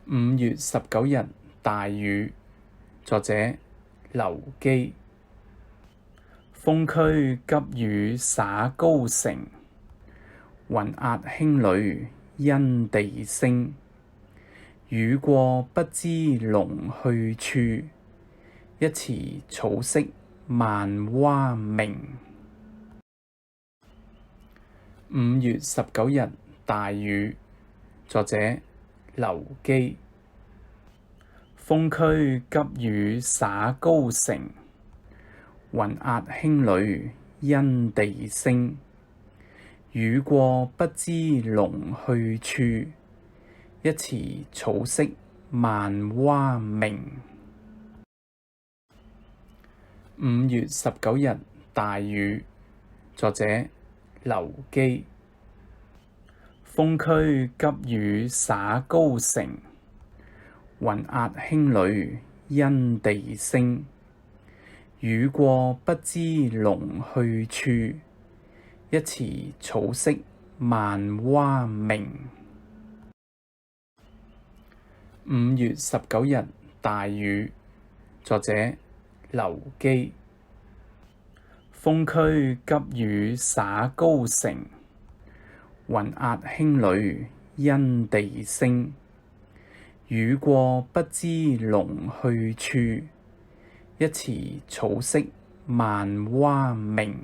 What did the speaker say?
5月19日大雨，作者劉基。風驅急雨灑高城，雲壓輕壘因地聲。雨過不知龍去處，一池草色萬蛙鳴。5月19日大雨，作者劉基。風驅急雨灑高城，雲壓輕壘因地聲。雨過不知龍去處，一池草色萬蛙鳴。5月19日大雨，作者劉基。風驅急雨灑高城，雲壓輕壘因地聲。雨過不知龍去處，一池草色萬蛙鳴。5月19日大雨，作者劉基。風驅急雨灑高城，雲壓輕壘因地聲。雨過不知龍去處，一池草色萬蛙鳴。